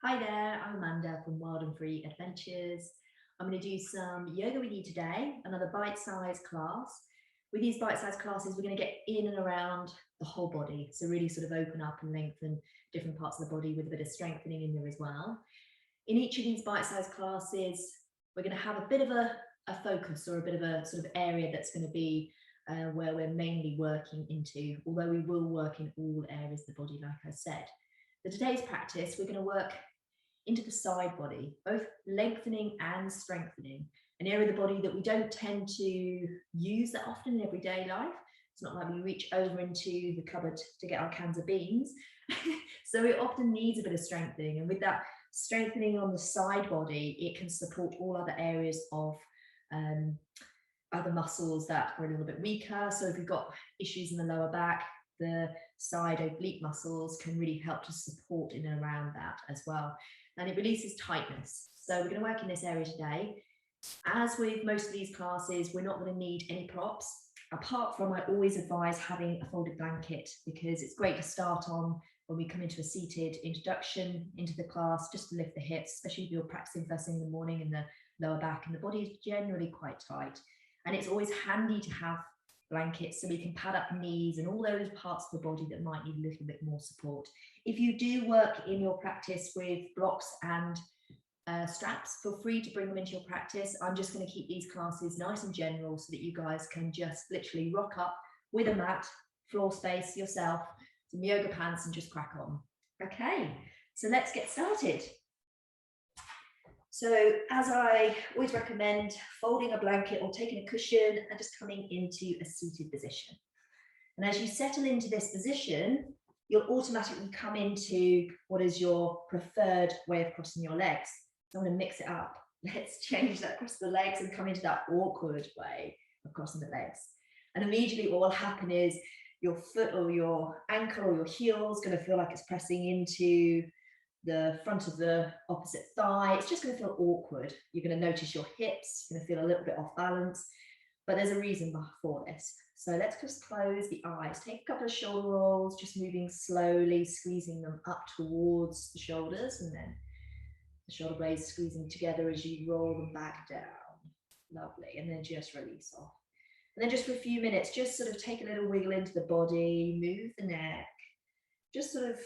Hi there, I'm Amanda from Wild and Free Adventures. I'm going to do some yoga with you today, another bite-sized class. With these bite-sized classes, we're going to get in and around the whole body. So really sort of open up and lengthen different parts of the body with a bit of strengthening in there as well. In each of these bite-sized classes, we're going to have a bit of a focus or a bit of a sort of area that's going to be where we're mainly working into, although we will work in all areas of the body, like I said. For today's practice, we're going to work into the side body, both lengthening and strengthening, an area of the body that we don't tend to use that often in everyday life. It's not like we reach over into the cupboard to get our cans of beans. So it often needs a bit of strengthening. And with that strengthening on the side body, it can support all other areas of other muscles that are a little bit weaker. So if we've got issues in the lower back, the side oblique muscles can really help to support in and around that as well. And it releases tightness. So we're going to work in this area today. As with most of these classes, we're not going to need any props. Apart from, I always advise having a folded blanket because it's great to start on when we come into a seated introduction into the class, just to lift the hips, especially if you're practicing first thing in the morning in the lower back and the body is generally quite tight. And it's always handy to have blankets so we can pad up knees and all those parts of the body that might need a little bit more support. If you do work in your practice with blocks and straps, feel free to bring them into your practice. I'm just going to keep these classes nice and general so that you guys can just literally rock up with a mat, floor space yourself, some yoga pants and just crack on. Okay, so let's get started. So as I always recommend, folding a blanket or taking a cushion and just coming into a seated position. And as you settle into this position, you'll automatically come into what is your preferred way of crossing your legs. So I'm going to mix it up. Let's change that across the legs and come into that awkward way of crossing the legs. And immediately what will happen is your foot or your ankle or your heel is going to feel like it's pressing into the front of the opposite thigh. It's just going to feel awkward. You're going to notice your hips, you're going to feel a little bit off balance, but there's a reason for this. So let's just close the eyes. Take a couple of shoulder rolls, just moving slowly, squeezing them up towards the shoulders, and then the shoulder blades squeezing together as you roll them back down. Lovely. And then just release off. And then just for a few minutes, just sort of take a little wiggle into the body, move the neck, just sort of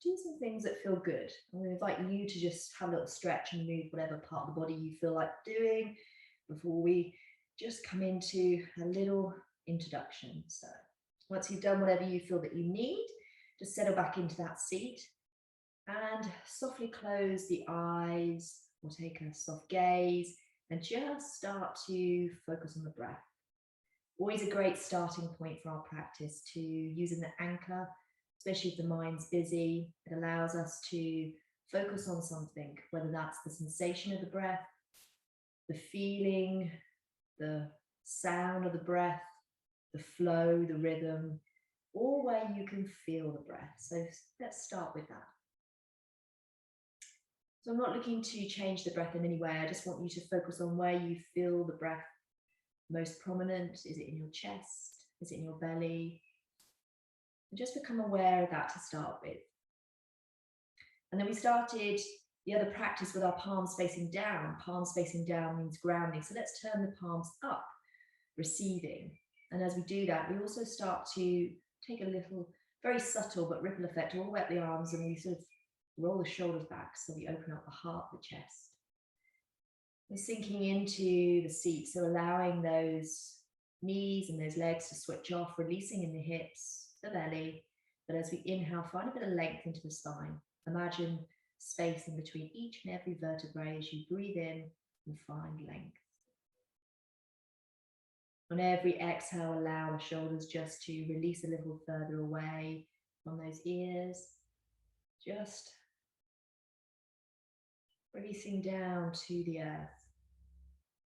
do some things that feel good. I'm going to invite you to just have a little stretch and move whatever part of the body you feel like doing before we just come into a little introduction. So once you've done whatever you feel that you need, just settle back into that seat and softly close the eyes or take a soft gaze and just start to focus on the breath. Always a great starting point for our practice to using the anchor, especially if the mind's busy. It allows us to focus on something, whether that's the sensation of the breath, the feeling, the sound of the breath, the flow, the rhythm, or where you can feel the breath. So let's start with that. So I'm not looking to change the breath in any way. I just want you to focus on where you feel the breath most prominent. Is it in your chest? Is it in your belly? And just become aware of that to start with. And then we started the other practice with our palms facing down. Palms facing down means grounding. So let's turn the palms up, receiving. And as we do that, we also start to take a little, very subtle but ripple effect all the way up the arms, and we sort of roll the shoulders back so we open up the heart, the chest. We're sinking into the seat, so allowing those knees and those legs to switch off, releasing in the hips, the belly. But as we inhale, find a bit of length into the spine. Imagine space in between each and every vertebrae as you breathe in and find length. On every exhale, allow the shoulders just to release a little further away from those ears. Just releasing down to the earth.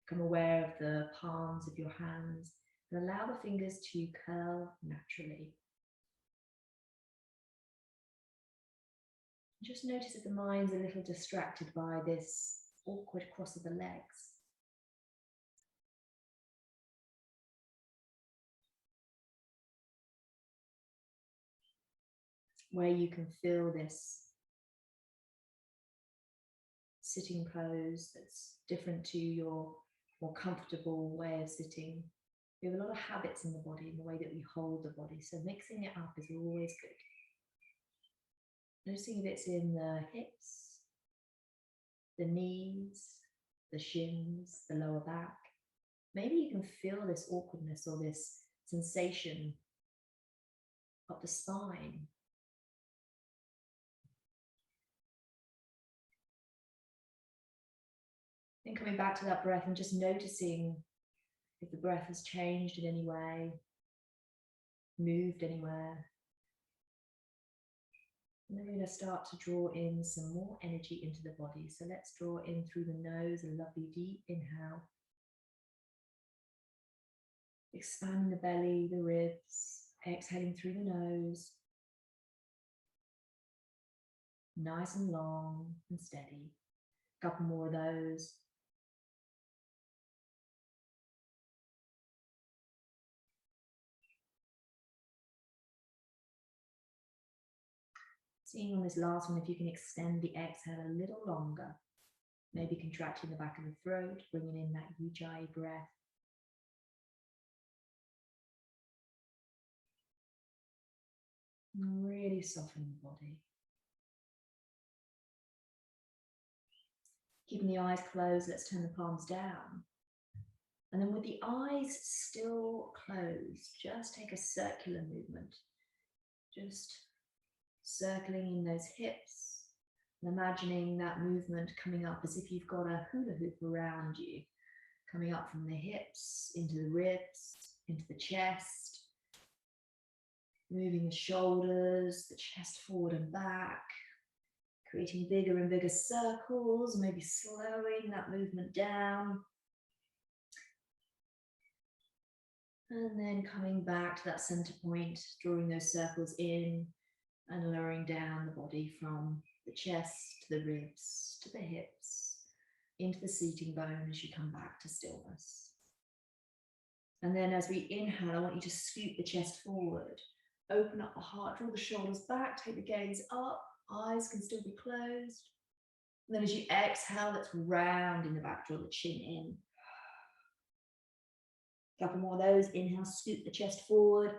Become aware of the palms of your hands and allow the fingers to curl naturally. Just notice if the mind's a little distracted by this awkward cross of the legs. Where you can feel this sitting pose that's different to your more comfortable way of sitting. We have a lot of habits in the body, in the way that we hold the body, so mixing it up is always good. Noticing if it's in the hips, the knees, the shins, the lower back. Maybe you can feel this awkwardness or this sensation up the spine. Then coming back to that breath and just noticing if the breath has changed in any way, moved anywhere. And then we're going to start to draw in some more energy into the body. So let's draw in through the nose, a lovely deep inhale. Expanding the belly, the ribs, exhaling through the nose. Nice and long and steady. A couple more of those. Seeing on this last one if you can extend the exhale a little longer. Maybe contracting the back of the throat, bringing in that ujjayi breath. And really soften the body. Keeping the eyes closed, let's turn the palms down. And then with the eyes still closed, just take a circular movement. Just circling in those hips and imagining that movement coming up as if you've got a hula hoop around you, coming up from the hips into the ribs, into the chest, moving the shoulders, the chest forward and back, creating bigger and bigger circles, maybe slowing that movement down. And then coming back to that center point, drawing those circles in and lowering down the body from the chest to the ribs, to the hips, into the seating bone as you come back to stillness. And then as we inhale, I want you to scoop the chest forward, open up the heart, draw the shoulders back, take the gaze up, eyes can still be closed. And then as you exhale, let's round in the back, draw the chin in. A couple more of those. Inhale, scoop the chest forward.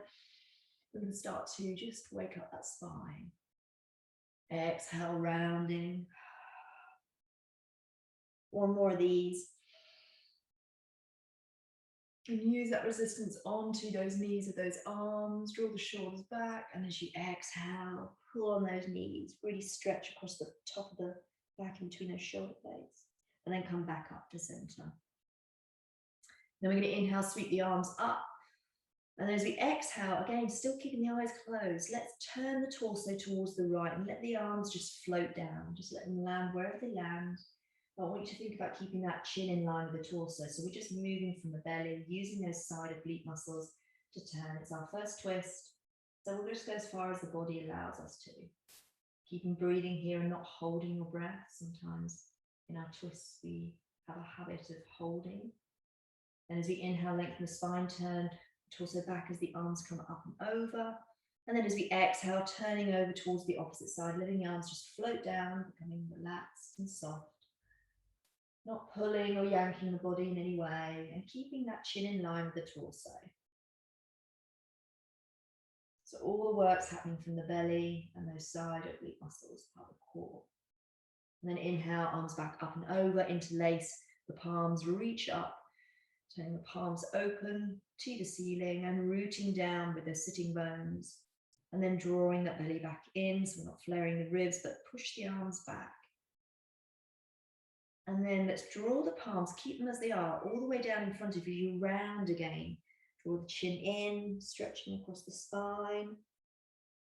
We're going to start to just wake up that spine. Exhale, rounding. One more of these. And use that resistance onto those knees of those arms. Draw the shoulders back. And as you exhale, pull on those knees. Really stretch across the top of the back in between those shoulder blades. And then come back up to center. Then we're going to inhale, sweep the arms up. And as we exhale, again, still keeping the eyes closed, let's turn the torso towards the right and let the arms just float down. Just let them land wherever they land. I want you to think about keeping that chin in line with the torso. So we're just moving from the belly, using those side oblique muscles to turn. It's our first twist. So we'll just go as far as the body allows us to. Keeping breathing here and not holding your breath. Sometimes in our twists, we have a habit of holding. And as we inhale, lengthen the spine, turn the torso back as the arms come up and over. And then as we exhale, turning over towards the opposite side, letting the arms just float down, becoming relaxed and soft. Not pulling or yanking the body in any way, and keeping that chin in line with the torso. So all the work's happening from the belly and those side oblique muscles, part of the core. And then inhale, arms back up and over, interlace the palms, reach up, turning the palms open to the ceiling and rooting down with those sitting bones. And then drawing that belly back in, so we're not flaring the ribs, but push the arms back. And then let's draw the palms, keep them as they are, all the way down in front of you. You round again. Draw the chin in, stretching across the spine.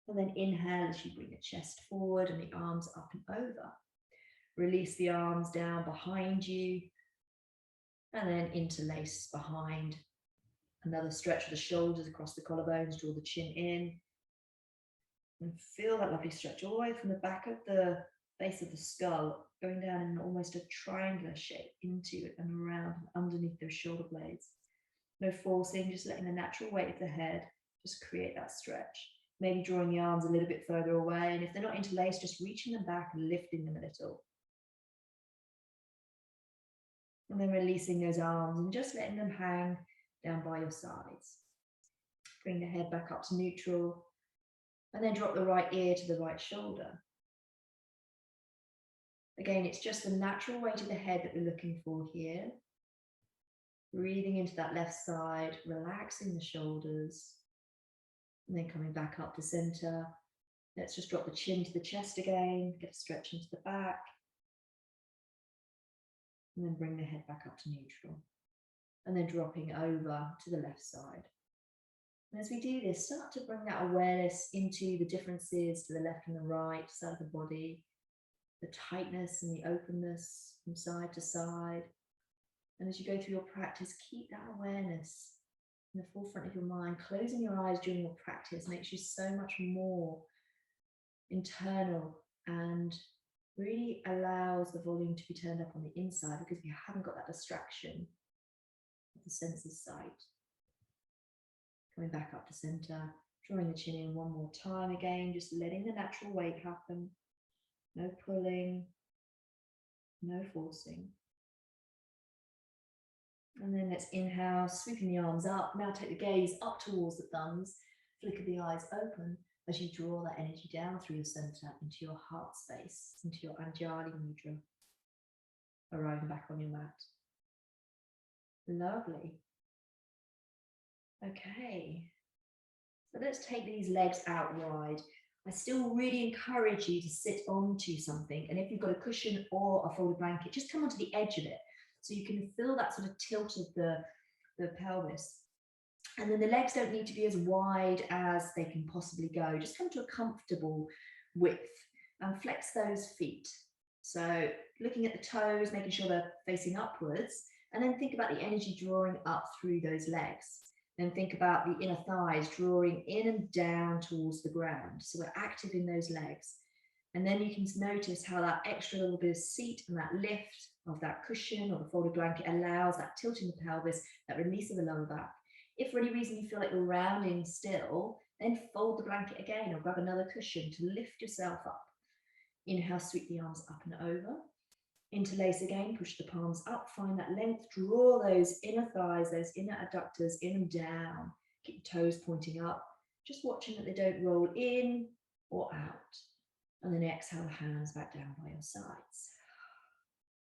And then inhale as you bring the chest forward and the arms up and over. Release the arms down behind you. And then interlace behind. Another stretch of the shoulders across the collarbones, draw the chin in. And feel that lovely stretch all the way from the back of the base of the skull, going down in almost a triangular shape into and around and underneath those shoulder blades. No forcing, just letting the natural weight of the head just create that stretch. Maybe drawing the arms a little bit further away, and if they're not interlaced, just reaching them back and lifting them a little. And then releasing those arms and just letting them hang down by your sides. Bring the head back up to neutral. And then drop the right ear to the right shoulder. Again, it's just the natural weight of the head that we're looking for here. Breathing into that left side, relaxing the shoulders. And then coming back up to center. Let's just drop the chin to the chest again, get a stretch into the back. And then bring the head back up to neutral. And then dropping over to the left side. And as we do this, start to bring that awareness into the differences to the left and the right side of the body, the tightness and the openness from side to side. And as you go through your practice, keep that awareness in the forefront of your mind. Closing your eyes during your practice makes you so much more internal and really allows the volume to be turned up on the inside because you haven't got that distraction of the senses sight. Coming back up to center, drawing the chin in one more time again, just letting the natural weight happen. No pulling, no forcing. And then let's inhale, sweeping the arms up. Now take the gaze up towards the thumbs, flicker the eyes open as you draw that energy down through your center into your heart space, into your Anjali Mudra. Arriving back on your mat. Lovely. Okay, so let's take these legs out wide. I still really encourage you to sit onto something, and if you've got a cushion or a folded blanket, just come onto the edge of it so you can feel that sort of tilt of the pelvis. And then the legs don't need to be as wide as they can possibly go. Just come to a comfortable width and flex those feet. So looking at the toes, making sure they're facing upwards, and then think about the energy drawing up through those legs. Then think about the inner thighs drawing in and down towards the ground. So we're active in those legs. And then you can notice how that extra little bit of seat and that lift of that cushion or the folded blanket allows that tilt in the pelvis, that release of the lower back. If for any reason you feel like you're rounding still, then fold the blanket again or grab another cushion to lift yourself up. Inhale, sweep the arms up and over. Interlace again, push the palms up, find that length, draw those inner thighs, those inner adductors in and down. Keep your toes pointing up, just watching that they don't roll in or out. And then exhale the hands back down by your sides.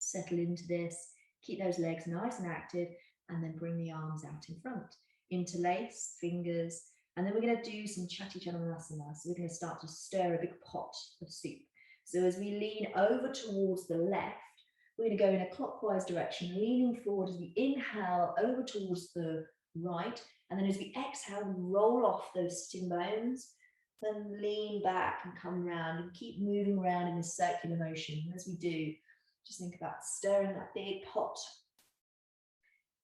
Settle into this, keep those legs nice and active, and then bring the arms out in front. Interlace, fingers, and then we're going to do some Chatti Chandrasana. So we're going to start to stir a big pot of soup. So as we lean over towards the left, we're going to go in a clockwise direction, leaning forward as we inhale over towards the right. And then as we exhale, we roll off those sitting bones, then lean back and come round and keep moving around in this circular motion. And as we do, just think about stirring that big pot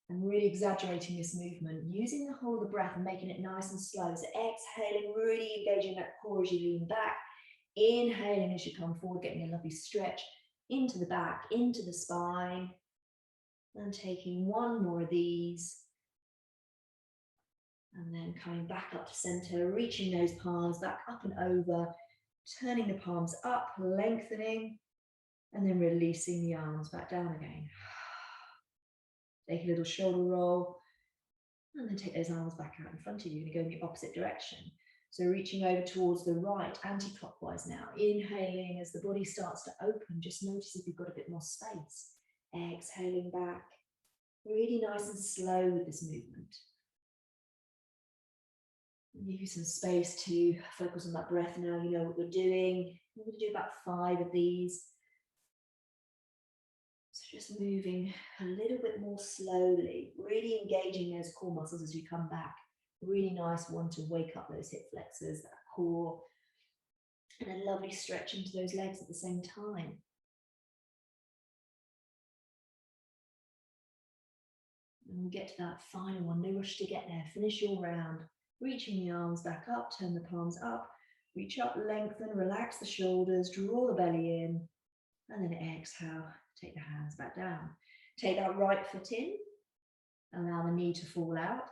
and really exaggerating this movement, using the whole of the breath and making it nice and slow. So exhaling, really engaging that core as you lean back. Inhaling as you come forward, getting a lovely stretch into the back, into the spine. And taking one more of these. And then coming back up to center, reaching those palms back up and over, turning the palms up, lengthening, and then releasing the arms back down again. Take a little shoulder roll, and then take those arms back out in front of you and go in the opposite direction. So reaching over towards the right, anti-clockwise now. Inhaling as the body starts to open, just notice if you've got a bit more space. Exhaling back, really nice and slow with this movement. Give you some space to focus on that breath now. You know what you're doing. We're going to do about 5 of these. So just moving a little bit more slowly, really engaging those core muscles as you come back. Really nice one to wake up those hip flexors, that core, and a lovely stretch into those legs at the same time. And we'll get to that final one, no rush to get there. Finish your round, reaching the arms back up, turn the palms up, reach up, lengthen, relax the shoulders, draw the belly in, and then exhale, take the hands back down. Take that right foot in, allow the knee to fall out.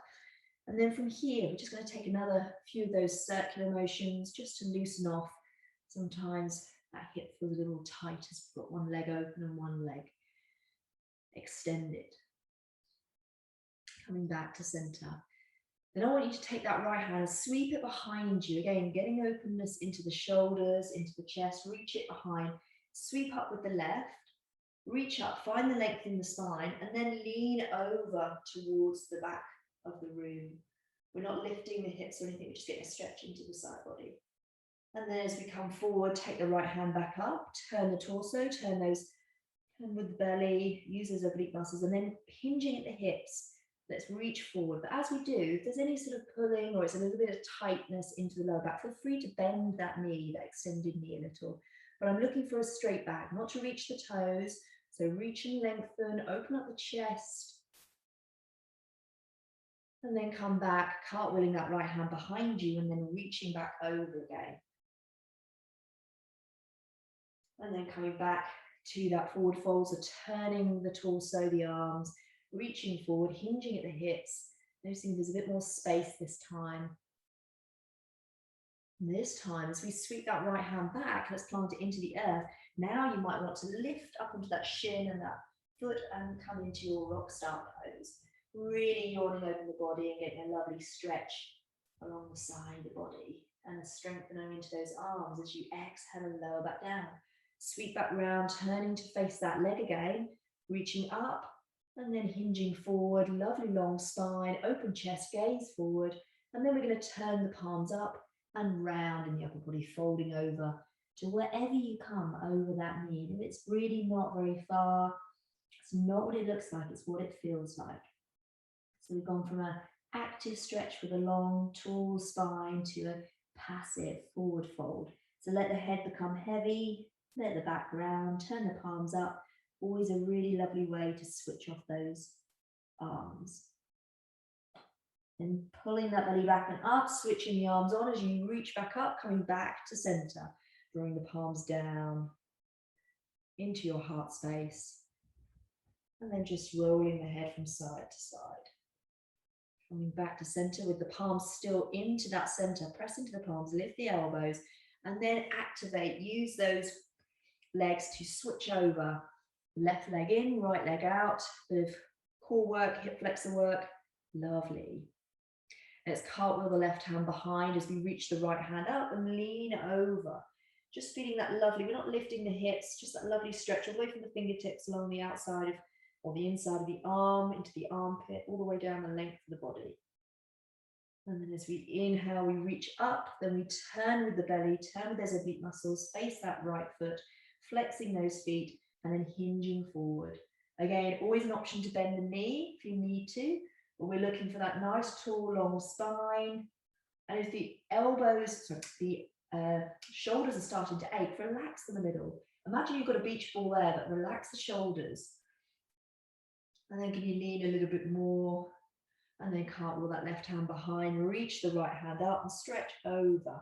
And then from here, we're just going to take another few of those circular motions just to loosen off. Sometimes that hip feels a little tight as we've got one leg open and one leg. extend it. Coming back to center. Then I want you to take that right hand, sweep it behind you. Again, getting openness into the shoulders, into the chest, reach it behind. Sweep up with the left, reach up, find the length in the spine, and then lean over towards the back of the room. We're not lifting the hips or anything, we're just getting a stretch into the side body. And then as we come forward, take the right hand back up, turn the torso, turn with the belly, use those oblique muscles, and then hinging at the hips. Let's reach forward. But as we do, if there's any sort of pulling or it's a little bit of tightness into the lower back, feel free to bend that knee, that extended knee a little. But I'm looking for a straight back, not to reach the toes. So reach and lengthen, open up the chest. And then come back, cartwheeling that right hand behind you and then reaching back over again. And then coming back to that forward fold, so turning the torso, the arms, reaching forward, hinging at the hips, noticing there's a bit more space this time. And this time, as we sweep that right hand back, let's plant it into the earth. Now you might want to lift up onto that shin and that foot and come into your rock star pose. Really yawning over the body and getting a lovely stretch along the side of the body. And strengthening into those arms as you exhale and lower back down. Sweep back round, turning to face that leg again, reaching up and then hinging forward, lovely long spine, open chest, gaze forward. And then we're going to turn the palms up and round in the upper body, folding over to wherever you come over that knee. And it's really not very far. It's not what it looks like, it's what it feels like. So we've gone from an active stretch with a long, tall spine to a passive forward fold. So let the head become heavy, let the back round, turn the palms up. Always a really lovely way to switch off those arms. And pulling that belly back and up, switching the arms on as you reach back up, coming back to center, drawing the palms down into your heart space. And then just rolling the head from side to side. Coming back to center with the palms still into that center, press into the palms, lift the elbows, and then activate, use those legs to switch over. Left leg in, right leg out, bit of core work, hip flexor work, lovely. Let's cartwheel the left hand behind as we reach the right hand up and lean over. Just feeling that lovely, we're not lifting the hips, just that lovely stretch all the way from the fingertips along the outside of, or the inside of the arm, into the armpit, all the way down the length of the body. And then as we inhale, we reach up, then we turn with the belly, turn with those oblique muscles, face that right foot, flexing those feet, and then hinging forward. Again, always an option to bend the knee if you need to, but we're looking for that nice, tall, long spine. And if the elbows, the shoulders are starting to ache, relax them a little. Imagine you've got a beach ball there, but relax the shoulders. And then can you lean a little bit more? And then cartwheel that left hand behind, reach the right hand up and stretch over.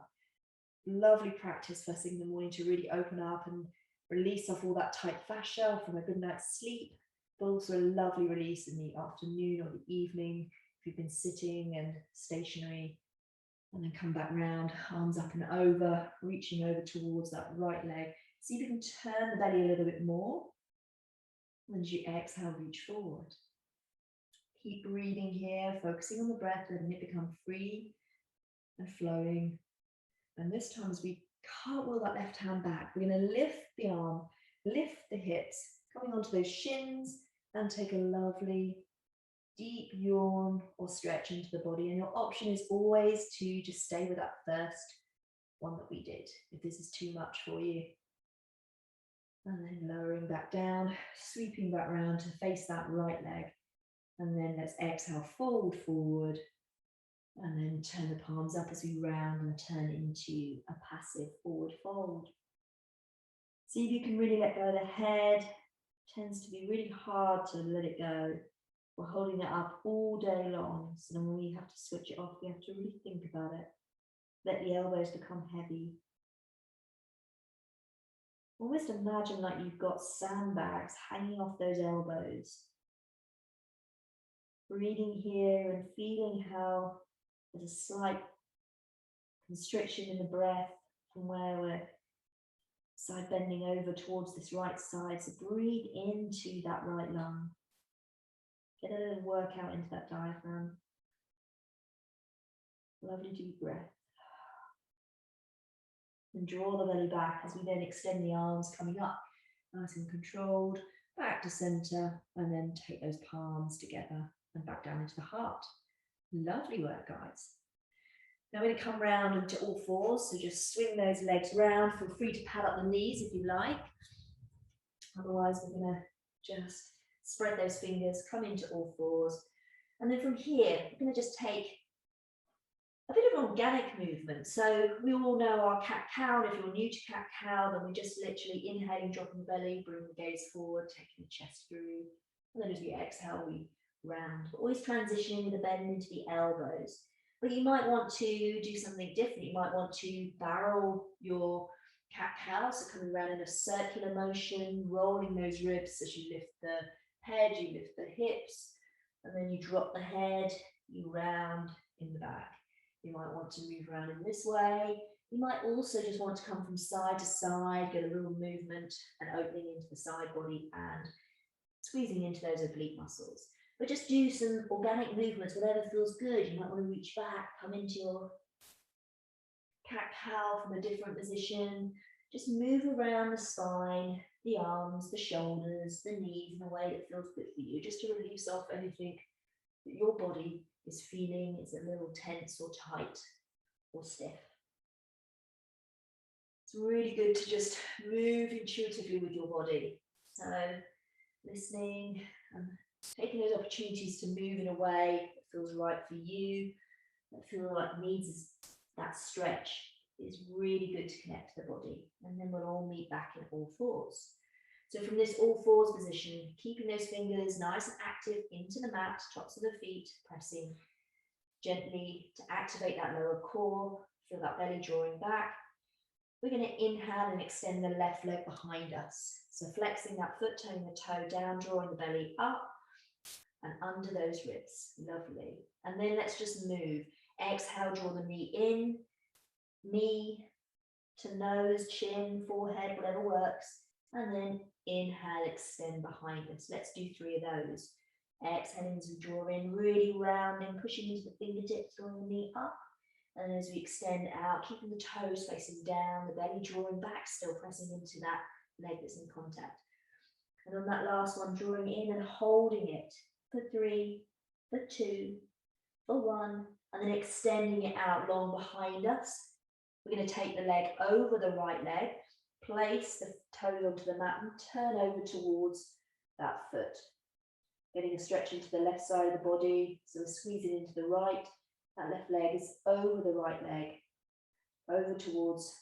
Lovely practice first thing in the morning to really open up and release off all that tight fascia from a good night's sleep, but also a lovely release in the afternoon or the evening if you've been sitting and stationary. And then come back round, arms up and over, reaching over towards that right leg. See if you can turn the belly a little bit more. And as you exhale, reach forward. Keep breathing here, focusing on the breath, letting it become free and flowing. And this time as we cartwheel that left hand back, we're going to lift the arm, lift the hips, coming onto those shins, and take a lovely deep yawn or stretch into the body. And your option is always to just stay with that first one that we did, if this is too much for you. And then lowering back down, sweeping back round to face that right leg. And then let's exhale, fold forward. And then turn the palms up as we round and turn into a passive forward fold. See if you can really let go of the head. It tends to be really hard to let it go. We're holding it up all day long. So then when we have to switch it off, we have to really think about it. Let the elbows become heavy. Almost imagine like you've got sandbags hanging off those elbows. Breathing here and feeling how there's a slight constriction in the breath from where we're side bending over towards this right side. So breathe into that right lung. Get a little work out into that diaphragm. Lovely deep breath. And draw the belly back as we then extend the arms coming up, nice and controlled, back to center, and then take those palms together and back down into the heart. Lovely work, guys. Now we're going to come round into all fours, so just swing those legs round. Feel free to pad up the knees if you like. Otherwise, we're going to just spread those fingers, come into all fours. And then from here, we're going to just take a bit of organic movement. So we all know our cat-cow. If you're new to cat-cow, then we're just literally inhaling, dropping the belly, bringing the gaze forward, taking the chest through. And then as we exhale, we round. Always transitioning with a bend into the elbows. But you might want to do something different. You might want to barrel your cat-cow, so coming around in a circular motion, rolling those ribs as you lift the head, you lift the hips, and then you drop the head, you round in the back. You might want to move around in this way. You might also just want to come from side to side, get a little movement and opening into the side body and squeezing into those oblique muscles. But just do some organic movements, whatever feels good. You might want to reach back, come into your cat-cow from a different position. Just move around the spine, the arms, the shoulders, the knees in a way that feels good for you, just to release off anything that your body is feeling is a little tense or tight or stiff. It's really good to just move intuitively with your body. So listening and taking those opportunities to move in a way that feels right for you, that feels like needs that stretch, is really good to connect to the body. And then we'll all meet back in all fours. So from this all fours position, keeping those fingers nice and active into the mat, tops of the feet, pressing gently to activate that lower core, feel that belly drawing back. We're going to inhale and extend the left leg behind us. So flexing that foot, turning the toe down, drawing the belly up and under those ribs. Lovely. And then let's just move. Exhale, draw the knee in, knee to nose, chin, forehead, whatever works. And then inhale, extend behind us. Let's do 3 of those. Exhaling as we draw in, really rounding, pushing into the fingertips, drawing the knee up. And as we extend out, keeping the toes facing down, the belly drawing back, still pressing into that leg that's in contact. And on that last one, drawing in and holding it for 3, for 2, for 1, and then extending it out long behind us. We're going to take the leg over the right leg, place the toes onto the mat and turn over towards that foot. Getting a stretch into the left side of the body, so we're squeezing into the right. That left leg is over the right leg, over towards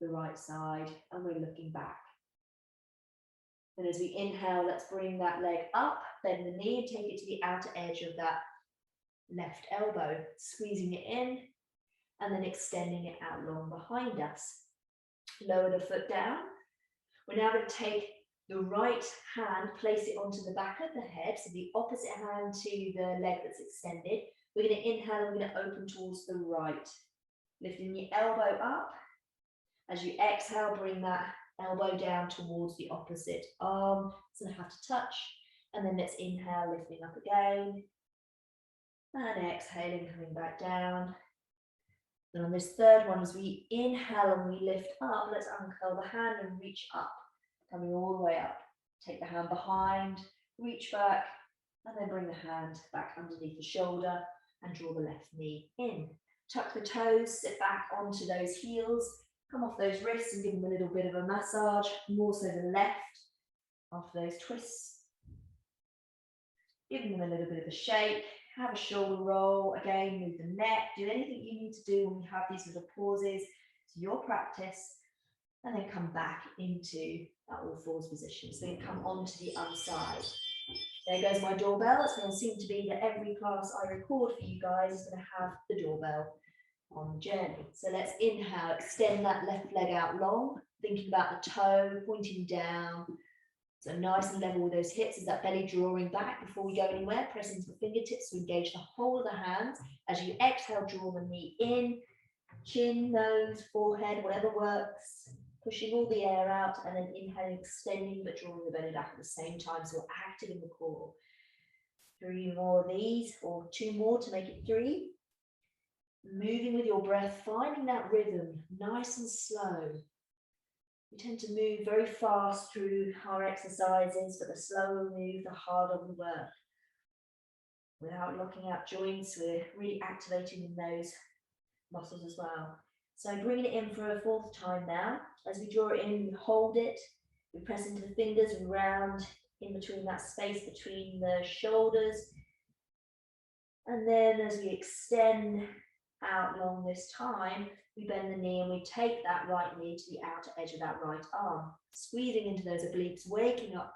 the right side, and we're looking back. And as we inhale, let's bring that leg up, bend the knee and take it to the outer edge of that left elbow, squeezing it in, and then extending it out long behind us. Lower the foot down. We're now going to take the right hand, place it onto the back of the head, so the opposite hand to the leg that's extended. We're going to inhale and we're going to open towards the right. Lifting the elbow up. As you exhale, bring that elbow down towards the opposite arm. It's going to have to touch. And then let's inhale, lifting up again. And exhaling, coming back down. And on this third one, as we inhale and we lift up, let's uncurl the hand and reach up. Coming all the way up. Take the hand behind, reach back, and then bring the hand back underneath the shoulder and draw the left knee in. Tuck the toes, sit back onto those heels, come off those wrists and give them a little bit of a massage, more so the left, after those twists. Giving them a little bit of a shake, have a shoulder roll, again, move the neck, do anything you need to do when we have these little pauses. It's your practice. And then come back into that all fours position. So you come onto the other side. There goes my doorbell. It's going to seem to be that every class I record for you guys is going to have the doorbell on the journey. So let's inhale, extend that left leg out long, thinking about the toe pointing down. So nice and level with those hips. Is that belly drawing back before we go anywhere? Press into the fingertips to engage the whole of the hands. As you exhale, draw the knee in, chin, nose, forehead, whatever works. Pushing all the air out and then inhaling, extending, but drawing the belly back at the same time. So we're active in the core. 3 more of these, or 2 more to make it 3. Moving with your breath, finding that rhythm, nice and slow. We tend to move very fast through our exercises, but the slower we move, the harder we work. Without locking out joints, we're really activating those muscles as well. So bringing it in for a 4th time now. As we draw it in, we hold it, we press into the fingers and round in between that space between the shoulders. And then as we extend out along this time, we bend the knee and we take that right knee to the outer edge of that right arm, squeezing into those obliques, waking up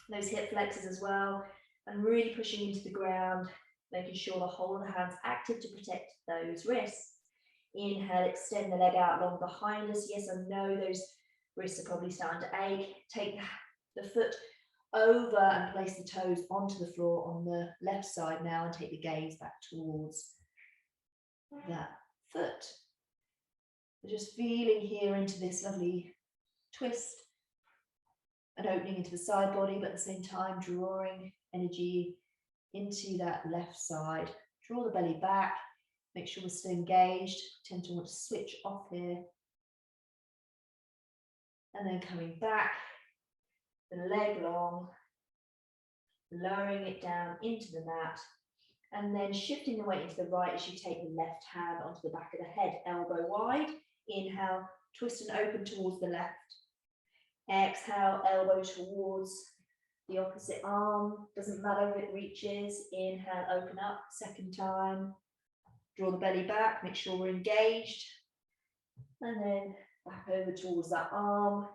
those hip flexors as well, and really pushing into the ground, making sure the whole of the hand's active to protect those wrists. Inhale, extend the leg out along behind us. Yes, I know those wrists are probably starting to ache. Take the foot over and place the toes onto the floor on the left side now, and take the gaze back towards that foot. We're just feeling here into this lovely twist and opening into the side body, but at the same time drawing energy into that left side. Draw the belly back, make sure we're still engaged. Tend to want to switch off here. And then coming back, the leg long, lowering it down into the mat, and then shifting the weight into the right as you take the left hand onto the back of the head, elbow wide. Inhale, twist and open towards the left. Exhale, elbow towards the opposite arm. Doesn't matter if it reaches. Inhale, open up. 2nd time. Draw the belly back, make sure we're engaged. And then back over towards that arm.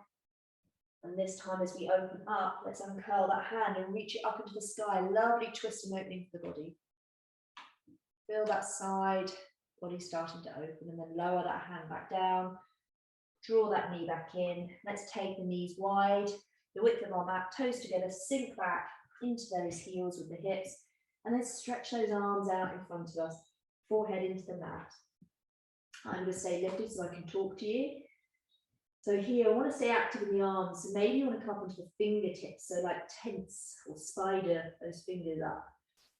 And this time as we open up, let's uncurl that hand and reach it up into the sky. Lovely twist and opening for the body. Feel that side body starting to open, and then lower that hand back down. Draw that knee back in. Let's take the knees wide, the width of our mat, toes together, sink back into those heels with the hips, and then stretch those arms out in front of us, forehead into the mat. I'm going to stay lifted so I can talk to you. So here, I want to stay active in the arms. So maybe you want to come onto the fingertips, so like tense or spider those fingers up.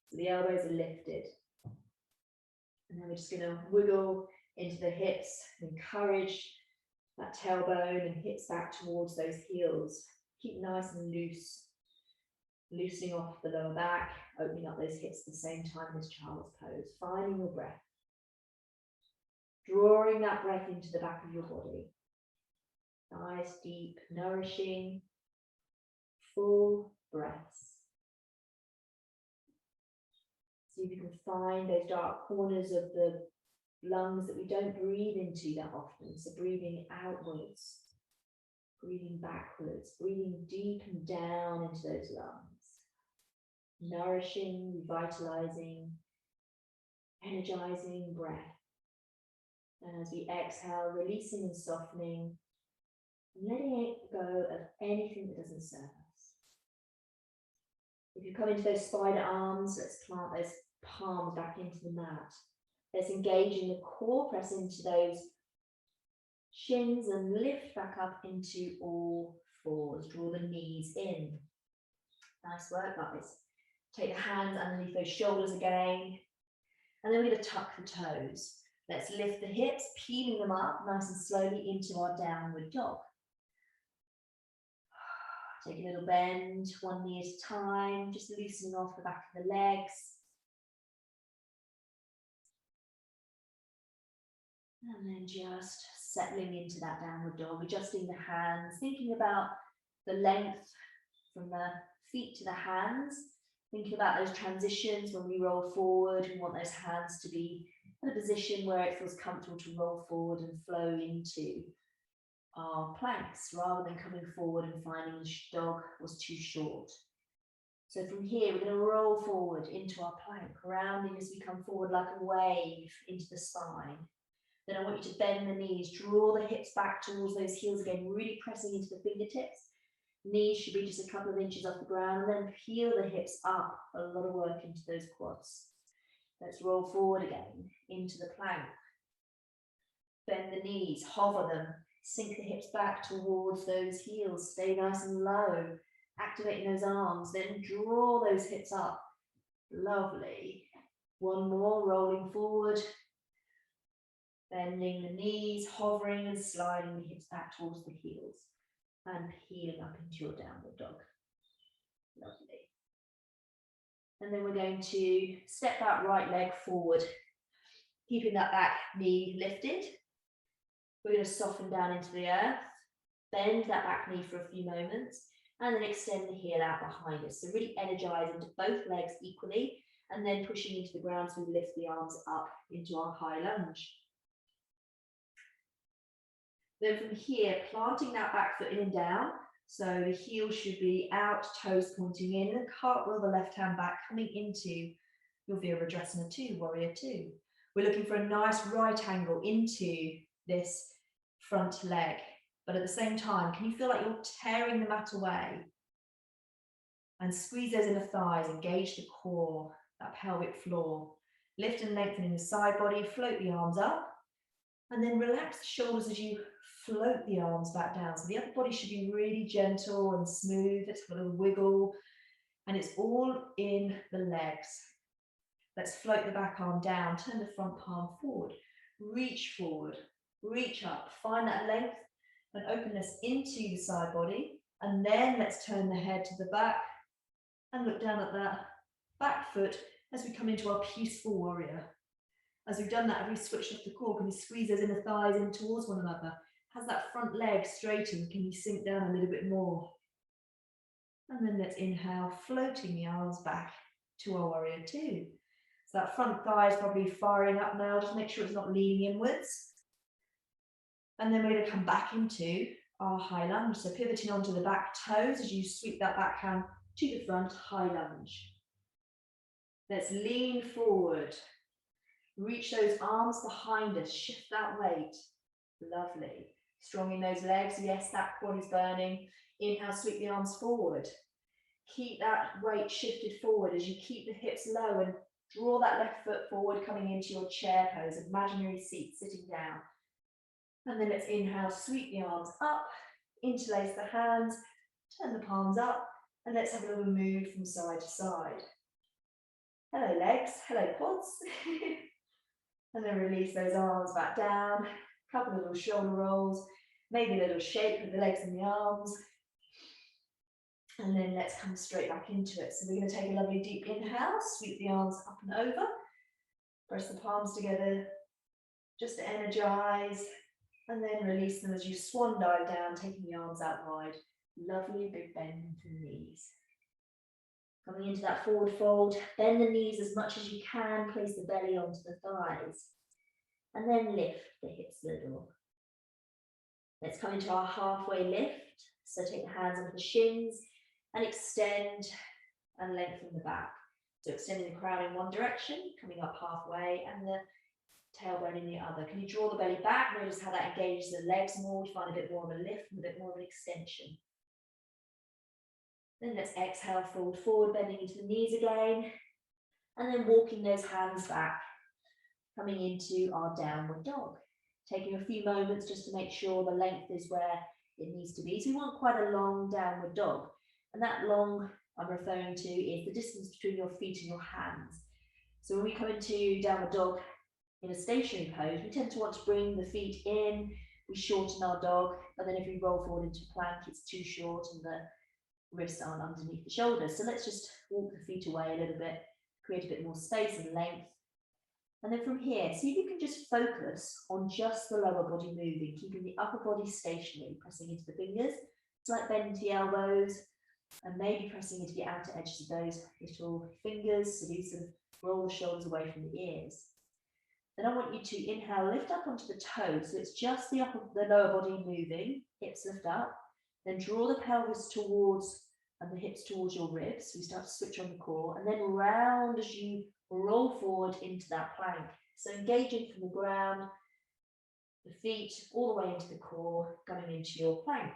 So the elbows are lifted. And then we're just going to wiggle into the hips, encourage that tailbone and hips back towards those heels. Keep nice and loose, loosening off the lower back, opening up those hips at the same time as child's pose. Finding your breath. Drawing that breath into the back of your body. Nice, deep, nourishing, full breaths. See if you can find those dark corners of the lungs that we don't breathe into that often. So breathing outwards, breathing backwards, breathing deep and down into those lungs. Nourishing, revitalizing, energizing breath. And as we exhale, releasing and softening, letting it go of anything that doesn't serve us. If you come into those spider arms, let's plant those palms back into the mat. Let's engage in the core, press into those shins and lift back up into all fours. Draw the knees in. Nice work, guys. Take the hands underneath those shoulders again. And then we're going to tuck the toes. Let's lift the hips, peeling them up nice and slowly into our downward dog. Take a little bend, one knee at a time, just loosening off the back of the legs. And then just settling into that downward dog, adjusting the hands, thinking about the length from the feet to the hands, thinking about those transitions when we roll forward. We want those hands to be in a position where it feels comfortable to roll forward and flow into our planks, rather than coming forward and finding the dog was too short. So from here, we're going to roll forward into our plank, rounding as we come forward like a wave into the spine. Then I want you to bend the knees, draw the hips back towards those heels again, really pressing into the fingertips. Knees should be just a couple of inches off the ground, and then peel the hips up. A lot of work into those quads. Let's roll forward again into the plank. Bend the knees, hover them, sink the hips back towards those heels. Stay nice and low, activating those arms, then draw those hips up Lovely. One more, rolling forward. Bending the knees, hovering and sliding the hips back towards the heels. And peeling up into your downward dog. Lovely. And then we're going to step that right leg forward, keeping that back knee lifted. We're going to soften down into the earth, bend that back knee for a few moments, and then extend the heel out behind us. So really energize into both legs equally, and then pushing into the ground so we lift the arms up into our high lunge. Then from here, planting that back foot in and down. So the heel should be out, toes pointing in, and cartwheel the left hand back, coming into your Virabhadrasana 2, Warrior 2. We're looking for a nice right angle into this front leg. But at the same time, can you feel like you're tearing the mat away? And squeeze those inner thighs, engage the core, that pelvic floor. Lift and lengthen in the side body, float the arms up. And then relax the shoulders as you float the arms back down. So the upper body should be really gentle and smooth. Let's have a little wiggle. And it's all in the legs. Let's float the back arm down, turn the front palm forward. Reach forward, reach up, find that length and openness into the side body. And then let's turn the head to the back and look down at that back foot as we come into our peaceful warrior. As we've done that, have we switched off the core? Can we squeeze those inner thighs in towards one another? Has that front leg straightened? Can you sink down a little bit more? And then let's inhale, floating the arms back to our warrior 2. So that front thigh is probably firing up now. Just make sure it's not leaning inwards. And then we're going to come back into our high lunge. So pivoting onto the back toes as you sweep that back hand to the front, high lunge. Let's lean forward. Reach those arms behind us, shift that weight. Lovely. Strong in those legs. Yes, that quad is burning. Inhale, sweep the arms forward. Keep that weight shifted forward as you keep the hips low and draw that left foot forward, coming into your chair pose, imaginary seat, sitting down. And then let's inhale, sweep the arms up, interlace the hands, turn the palms up, and let's have a little move from side to side. Hello legs, hello quads. And then release those arms back down, a couple of little shoulder rolls, maybe a little shake with the legs and the arms. And then let's come straight back into it. So we're going to take a lovely deep inhale, sweep the arms up and over, press the palms together just to energize, and then release them as you swan dive down, taking the arms out wide. Lovely big bend into the knees. Coming into that forward fold, bend the knees as much as you can, place the belly onto the thighs, and then lift the hips a little. Let's come into our halfway lift. So take the hands onto the shins and extend and lengthen the back. So extending the crown in one direction, coming up halfway, and the tailbone in the other. Can you draw the belly back? Notice how that engages the legs more. We find a bit more of a lift and a bit more of an extension. Then let's exhale, fold forward, bending into the knees again, and then walking those hands back, coming into our downward dog. Taking a few moments just to make sure the length is where it needs to be. So we want quite a long downward dog. And that long I'm referring to is the distance between your feet and your hands. So when we come into downward dog in a stationary pose, we tend to want to bring the feet in, we shorten our dog, but then if we roll forward into plank, it's too short and the wrists aren't underneath the shoulders. So let's just walk the feet away a little bit, create a bit more space and length. And then from here, see if you can just focus on just the lower body moving, keeping the upper body stationary, pressing into the fingers, slight bend into the elbows, and maybe pressing into the outer edges of those little fingers, so you sort of roll the shoulders away from the ears. Then I want you to inhale, lift up onto the toes, so it's just the lower body moving, hips lift up, then draw the pelvis towards and the hips towards your ribs, so we start to switch on the core, and then round as you roll forward into that plank. So engaging from the ground, the feet all the way into the core, coming into your plank.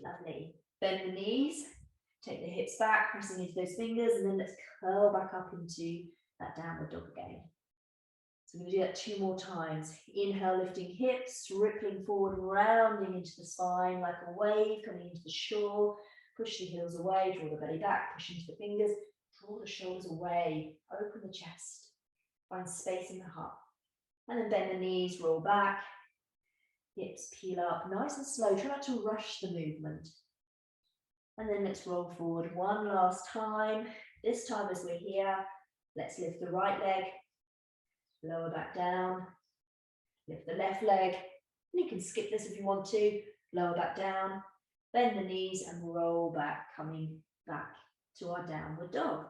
Lovely. Bend the knees, take the hips back, pressing into those fingers, and then let's curl back up into that downward dog again. So we're going to do that 2 more times. Inhale, lifting hips, rippling forward, rounding into the spine like a wave, coming into the shore. Push the heels away, draw the belly back, push into the fingers, Draw the shoulders away, open the chest, find space in the heart. And then bend the knees, roll back, hips peel up, nice and slow. Try not to rush the movement. And then let's roll forward one last time. This time as we're here, let's lift the right leg, lower back down, lift the left leg. You can skip this if you want to, lower back down, bend the knees and roll back, coming back to our downward dog.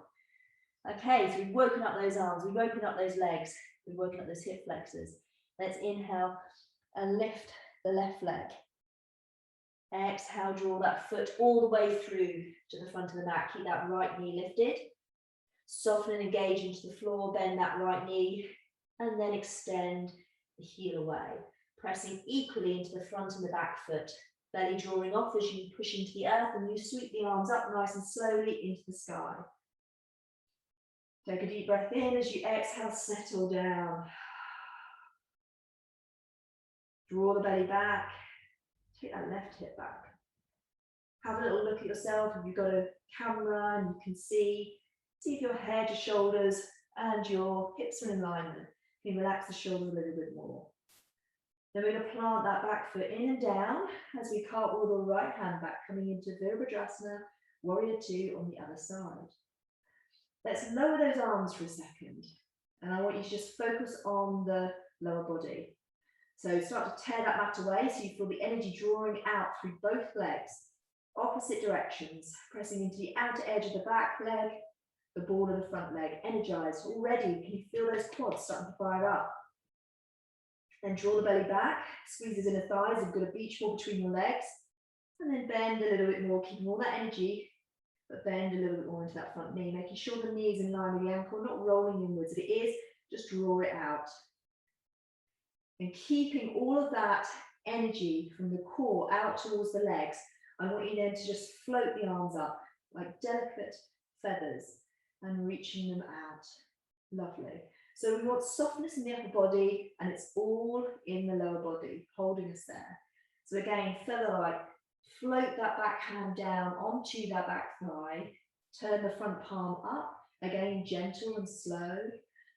Okay, so we've woken up those arms, we've woken up those legs, we've woken up those hip flexors. Let's inhale and lift the left leg. Exhale, draw that foot all the way through to the front of the mat. Keep that right knee lifted. Soften and engage into the floor, bend that right knee, and then extend the heel away. Pressing equally into the front and the back foot. Belly drawing off as you push into the earth, and you sweep the arms up nice and slowly into the sky. Take a deep breath in. As you exhale, settle down. Draw the belly back. Take that left hip back. Have a little look at yourself. If you've got a camera and you can see if your head, your shoulders and your hips are in alignment. You can relax the shoulders a little bit more. Then we're going to plant that back foot in and down as we cartwheel the right hand back, coming into Virabhadrasana, Warrior Two on the other side. Let's lower those arms for a second. And I want you to just focus on the lower body. So start to tear that mat away so you feel the energy drawing out through both legs, opposite directions, pressing into the outer edge of the back leg, the ball of the front leg, energized already. Can you feel those quads starting to fire up? Then draw the belly back, squeeze those inner thighs, you've got a beach ball between your legs, and then bend a little bit more, keeping all that energy, but bend a little bit more into that front knee, making sure the knee is in line with the ankle, not rolling inwards. If it is, just draw it out. And keeping all of that energy from the core out towards the legs, I want you then to just float the arms up like delicate feathers and reaching them out. Lovely. So we want softness in the upper body, and it's all in the lower body, holding us there. So again, feather-like, float that back hand down onto that back thigh, turn the front palm up, again, gentle and slow.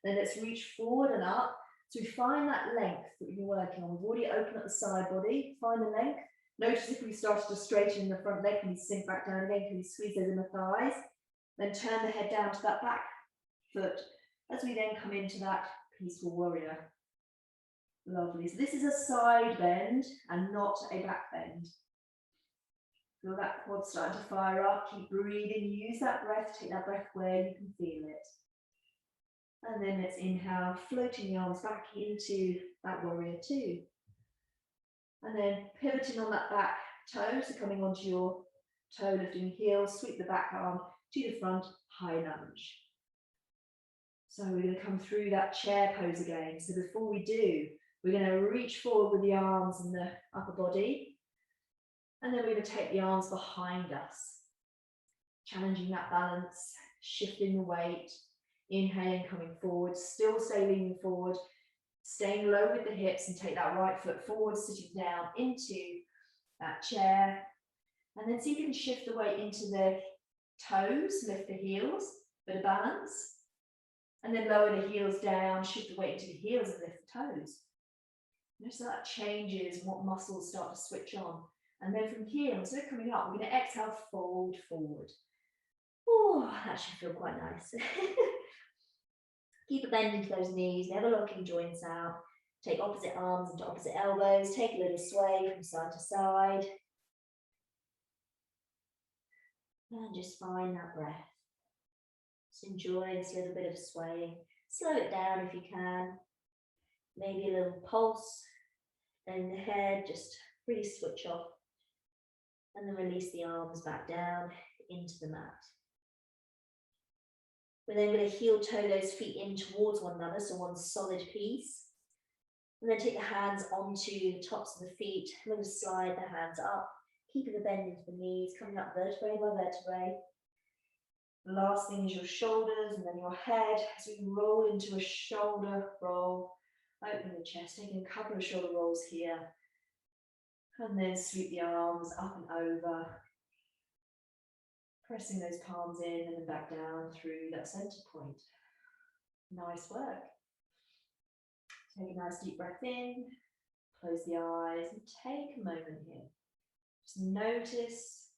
Then let's reach forward and up. So we find that length that we've been working on. We've already opened up the side body, find the length. Notice if we started to straighten the front leg, can you sink back down again? Can you squeeze those inner thighs? Then turn the head down to that back foot as we then come into that peaceful warrior. Lovely. So this is a side bend and not a back bend. Feel that quad starting to fire up. Keep breathing. Use that breath. Take that breath where you can feel it. And then let's inhale, floating the arms back into that warrior two. And then pivoting on that back toe, so coming onto your toe, lifting heels, sweep the back arm to the front, high lunge. So we're going to come through that chair pose again. So before we do, we're going to reach forward with the arms and the upper body. And then we're going to take the arms behind us, challenging that balance, shifting the weight. Inhaling, coming forward, still stay leaning forward, staying low with the hips, and take that right foot forward, sitting down into that chair. And then see if you can shift the weight into the toes, lift the heels, bit of balance. And then lower the heels down, shift the weight into the heels and lift the toes. Notice that changes what muscles start to switch on. And then from here, instead of coming up, we're going to exhale, fold forward. Oh, that should feel quite nice. Keep a bend into those knees, never locking joints out. Take opposite arms into opposite elbows. Take a little sway from side to side. And just find that breath. Just enjoy this little bit of swaying. Slow it down if you can. Maybe a little pulse. Then the head, just really switch off. And then release the arms back down into the mat. We're then going to heel toe those feet in towards one another, so one solid piece. And then take the hands onto the tops of the feet. We're going to slide the hands up, keeping the bend into the knees, coming up vertebrae by vertebrae. The last thing is your shoulders and then your head. As we roll into a shoulder roll, open the chest, taking a couple of shoulder rolls here. And then sweep the arms up and over. Pressing those palms in and then back down through that center point. Nice work. Take a nice deep breath in, close the eyes and take a moment here. Just notice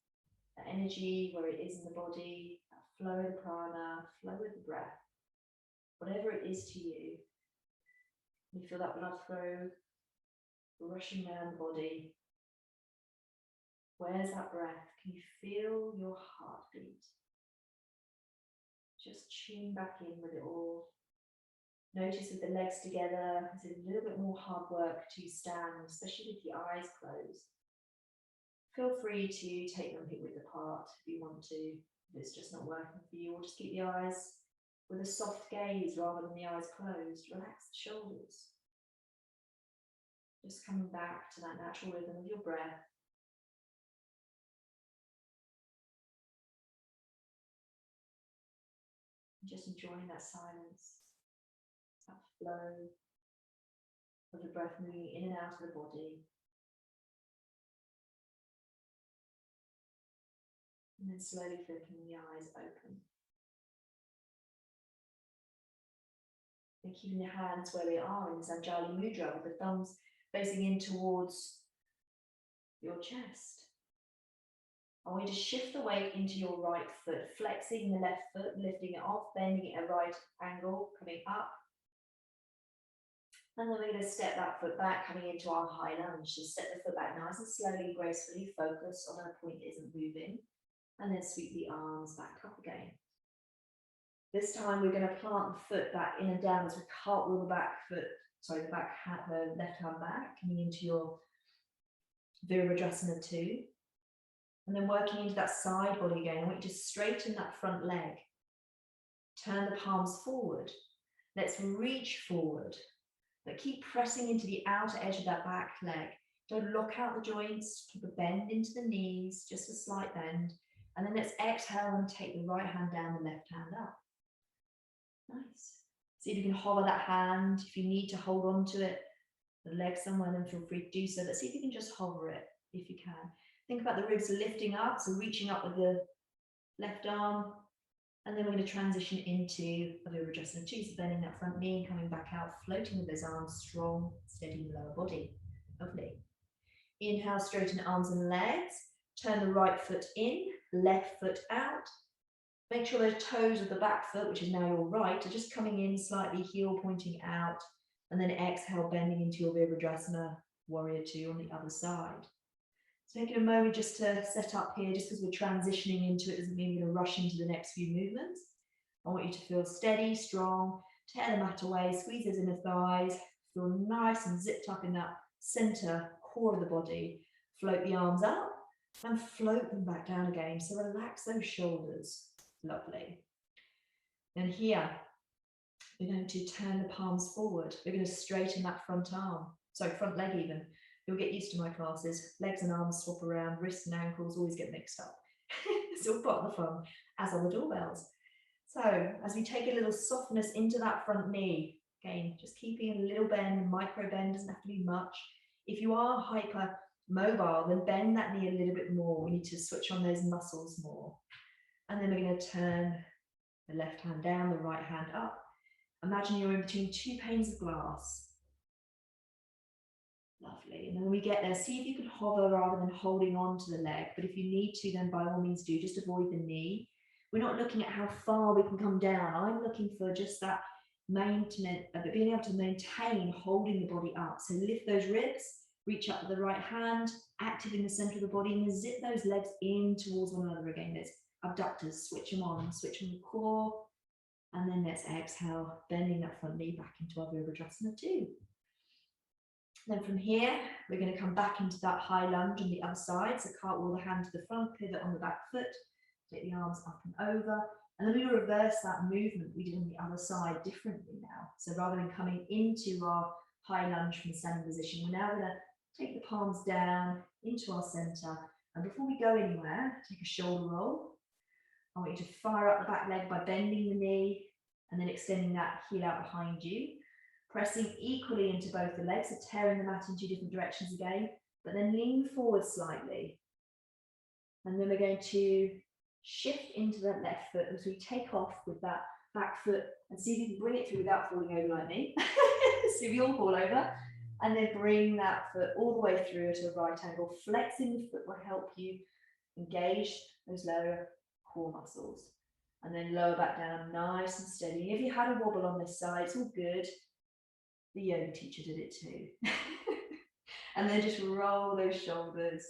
the energy where it is in the body, that flow of the prana, flow of the breath. Whatever it is to you, you feel that blood flow rushing down the body. Where's that breath? Can you feel your heartbeat? Just tune back in with it all. Notice with the legs together, it's a little bit more hard work to stand, especially with the eyes closed. Feel free to take them hip width apart if you want to, if it's just not working for you, or just keep the eyes with a soft gaze rather than the eyes closed. Relax the shoulders. Just coming back to that natural rhythm of your breath. Just enjoying that silence, that flow of the breath moving in and out of the body. And then slowly flipping the eyes open. And keeping your hands where they are in this Anjali Mudra, with the thumbs facing in towards your chest. I want you to shift the weight into your right foot, flexing the left foot, lifting it off, bending it at a right angle, coming up. And then we're going to step that foot back, coming into our high lunge. So step the foot back nice and slowly, gracefully, focus on a point that isn't moving. And then sweep the arms back up again. This time we're going to plant the foot back in and down as we cartwheel the back foot, sorry, the left hand back, coming into your Virabhadrasana 2. And then working into that side body again. I want you to straighten that front leg. Turn the palms forward. Let's reach forward, but keep pressing into the outer edge of that back leg. Don't lock out the joints, keep a bend into the knees, just a slight bend. And then let's exhale and take the right hand down, the left hand up. Nice. See if you can hover that hand. If you need to hold on to it, the leg somewhere, then feel free to do so. But see if you can just hover it, if you can. Think about the ribs lifting up, so reaching up with the left arm. And then we're going to transition into a Virabhadrasana 2, so bending that front knee and coming back out, floating with those arms strong, steady in the lower body. Lovely. Inhale, straighten arms and legs. Turn the right foot in, left foot out. Make sure those toes of the back foot, which is now your right, are just coming in slightly, heel pointing out. And then exhale, bending into your Virabhadrasana Warrior 2 on the other side. So taking a moment just to set up here, just because we're transitioning into it doesn't mean we're going to rush into the next few movements. I want you to feel steady, strong, tear the mat away, squeeze those inner thighs, feel nice and zipped up in that center core of the body. Float the arms up and float them back down again. So relax those shoulders. Lovely. Then here, we're going to turn the palms forward. We're going to straighten that front arm, sorry, front leg even. You'll get used to my classes. Legs and arms swap around, wrists and ankles always get mixed up. It's all part of the fun, as are the doorbells. So as we take a little softness into that front knee, again, just keeping a little bend, micro bend, doesn't have to be much. If you are hyper mobile, then bend that knee a little bit more. We need to switch on those muscles more. And then we're going to turn the left hand down, the right hand up. Imagine you're in between two panes of glass. Lovely. And then when we get there, see if you can hover rather than holding on to the leg. But if you need to, then by all means do. Just avoid the knee. We're not looking at how far we can come down. I'm looking for just that maintenance, being able to maintain holding the body up. So lift those ribs, reach up with the right hand, active in the center of the body, and then zip those legs in towards one another again. There's abductors, switch them on the core. And then let's exhale, bending that front knee back into our Virabhadrasana 2. Then from here, we're going to come back into that high lunge on the other side. So cartwheel the hand to the front, pivot on the back foot, take the arms up and over. And then we reverse that movement we did on the other side differently now. So rather than coming into our high lunge from the standing position, we're now going to take the palms down into our center. And before we go anywhere, take a shoulder roll. I want you to fire up the back leg by bending the knee and then extending that heel out behind you. Pressing equally into both the legs, so tearing the mat in two different directions again, but then lean forward slightly. And then we're going to shift into that left foot as we take off with that back foot, and see if you can bring it through without falling over like me. See if you all fall over, and then bring that foot all the way through to a right angle. Flexing the foot will help you engage those lower core muscles, and then lower back down nice and steady. If you had a wobble on this side, it's all good. The yoga teacher did it too. And then just roll those shoulders,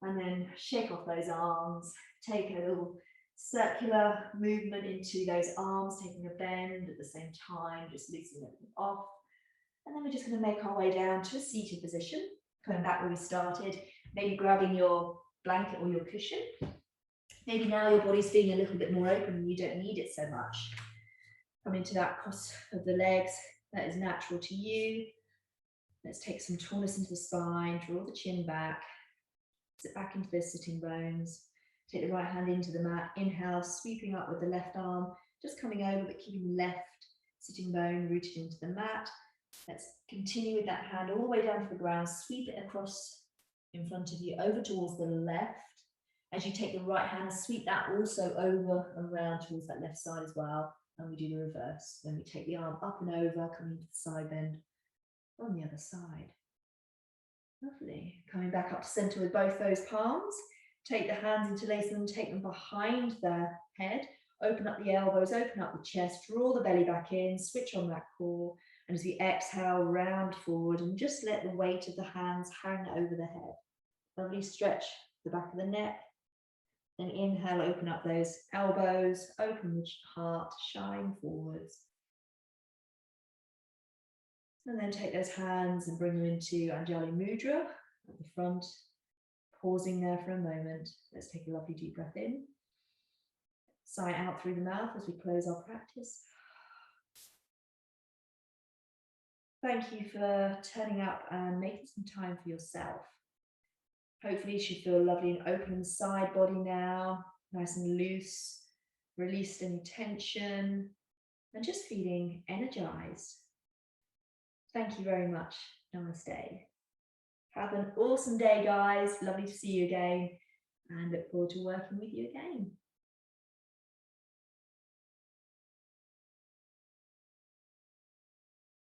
and then shake off those arms. Take a little circular movement into those arms, taking a bend at the same time, just loosening everything off. And then we're just going to make our way down to a seated position, coming back where we started, maybe grabbing your blanket or your cushion. Maybe now your body's feeling a little bit more open and you don't need it so much. Come into that cross of the legs that is natural to you. Let's take some tallness into the spine, draw the chin back, sit back into those sitting bones. Take the right hand into the mat, inhale, sweeping up with the left arm, just coming over, but keeping the left sitting bone rooted into the mat. Let's continue with that hand all the way down to the ground, sweep it across in front of you, over towards the left. As you take the right hand, sweep that also over and around towards that left side as well. And we do the reverse. Then we take the arm up and over, coming to the side bend on the other side. Lovely. Coming back up to center with both those palms. Take the hands, interlace them, take them behind the head. Open up the elbows, open up the chest, draw the belly back in, switch on that core. And as we exhale, round forward and just let the weight of the hands hang over the head. Lovely stretch the back of the neck. Then inhale, open up those elbows, open the heart, shine forwards. And then take those hands and bring them into Anjali Mudra at the front. Pausing there for a moment. Let's take a lovely deep breath in. Sigh out through the mouth as we close our practice. Thank you for turning up and making some time for yourself. Hopefully you should feel lovely and open in the side body now, nice and loose, released any tension, and just feeling energized. Thank you very much. Namaste. Have an awesome day, guys. Lovely to see you again, and look forward to working with you again.